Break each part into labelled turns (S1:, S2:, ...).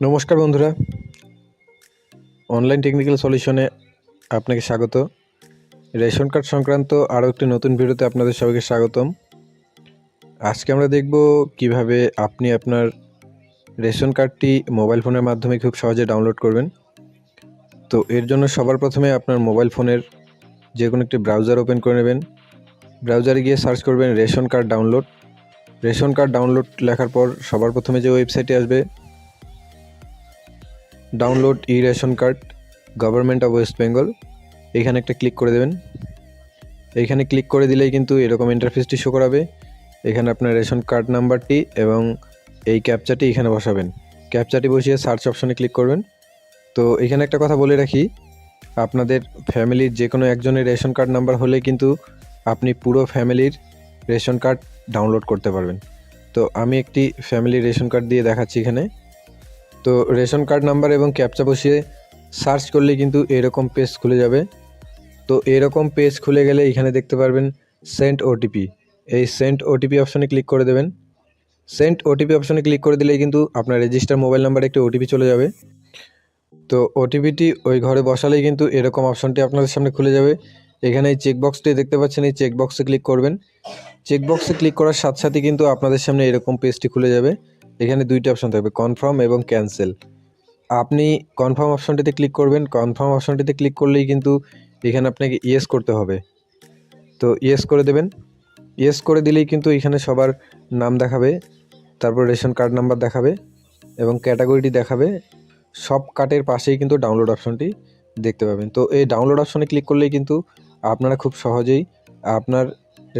S1: নমস্কার বন্ধুরা, online technical সলিউশনে আপনাকে স্বাগত। রেশন কার্ড সংক্রান্ত আরও একটি নতুন ভিডিওতে আপনাদের সবাইকে স্বাগতম। আজকে আমরা দেখব কিভাবে আপনি আপনার রেশন কার্ডটি মোবাইল ফোনের মাধ্যমে খুব সহজে ডাউনলোড করবেন। তো এর জন্য সবার প্রথমে আপনার মোবাইল ফোনের যে কোনো একটি ব্রাউজার ওপেন করে নেবেন। ব্রাউজারে গিয়ে সার্চ করবেন ration card download. Ration card download লেখার পর সবার প্রথমে যে ওয়েবসাইটে আসবে download E ration card government of West Bengal, এইখানে একটা ক্লিক করে দেবেন। এইখানে ক্লিক করে দিলেই কিন্তু এরকম ইন্টারফেসটি শো করাবে। এখানে আপনার রেশন কার্ড নাম্বারটি এবং এই ক্যাপচাটি এখানে বসাবেন। ক্যাপচাটি বসিয়ে সার্চ অপশনে ক্লিক করবেন। তো এখানে একটা কথা বলে রাখি, আপনাদের ফ্যামিলির যে কোনো একজনের রেশন কার্ড নাম্বার হলে কিন্তু আপনি পুরো ফ্যামিলির রেশন কার্ড ডাউনলোড করতে পারবেন। তো আমি একটি ফ্যামিলির রেশন কার্ড দিয়ে দেখাচ্ছি এখানে। তো রেশন কার্ড নাম্বার এবং ক্যাপচা বসিয়ে সার্চ করলে কিন্তু এরকম পেজ খুলে যাবে। তো এরকম পেজ খুলে গেলে এখানে দেখতে পারবেন সেন্ড ওটিপি। এই সেন্ড ওটিপি অপশনে ক্লিক করে দেবেন। সেন্ড ওটিপি অপশনে ক্লিক করে দিলেই কিন্তু আপনার রেজিস্টার মোবাইল নাম্বারে একটি ওটিপি চলে যাবে। তো ওটিপিটি ওই ঘরে বসালেই কিন্তু এরকম অপশনটি আপনাদের সামনে খুলে যাবে। এখানে এই চেকবক্সটি দেখতে পাচ্ছেন, এই চেকবক্সে ক্লিক করবেন। চেকবক্সে ক্লিক করার সাথে সাথে কিন্তু আপনাদের সামনে এরকম পেজটি খুলে যাবে। এখানে দুইটা অপশন থাকবে, কনফার্ম এবং ক্যান্সেল। আপনি কনফার্ম অপশনটিতে ক্লিক করবেন। কনফার্ম অপশনটিতে ক্লিক করলেই কিন্তু এখানে আপনাকে ইয়েস করতে হবে। তো ইয়েস করে দেবেন। ইয়েস করে দিলেই কিন্তু এখানে সবার নাম দেখাবে, তারপর রেশন কার্ড নাম্বার দেখাবে এবং ক্যাটাগরিটি দেখাবে। সব কার্ডের পাশেই কিন্তু ডাউনলোড অপশনটি দেখতে পাবেন। তো এই ডাউনলোড অপশনে ক্লিক করলেই কিন্তু আপনারা খুব সহজেই আপনার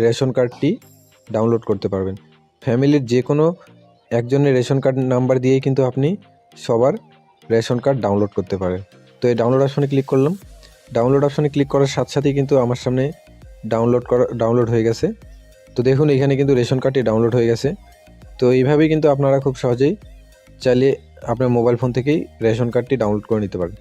S1: রেশন কার্ডটি ডাউনলোড করতে পারবেন। ফ্যামিলির যে কোনো একজনের রেশন কার্ড নাম্বার দিয়েই কিন্তু আপনি সবার রেশন কার্ড ডাউনলোড করতে পারেন। তো এই ডাউনলোড অপশনে ক্লিক করলাম। ডাউনলোড অপশনে ক্লিক করার সাথে সাথেই কিন্তু আমার সামনে ডাউনলোড হয়ে গেছে। তো দেখুন এখানে কিন্তু রেশন কার্ডটি ডাউনলোড হয়ে গেছে। তো এইভাবেই কিন্তু আপনারা খুব সহজেই চাইলে আপনার মোবাইল ফোন থেকেই রেশন কার্ডটি ডাউনলোড করে নিতে পারেন।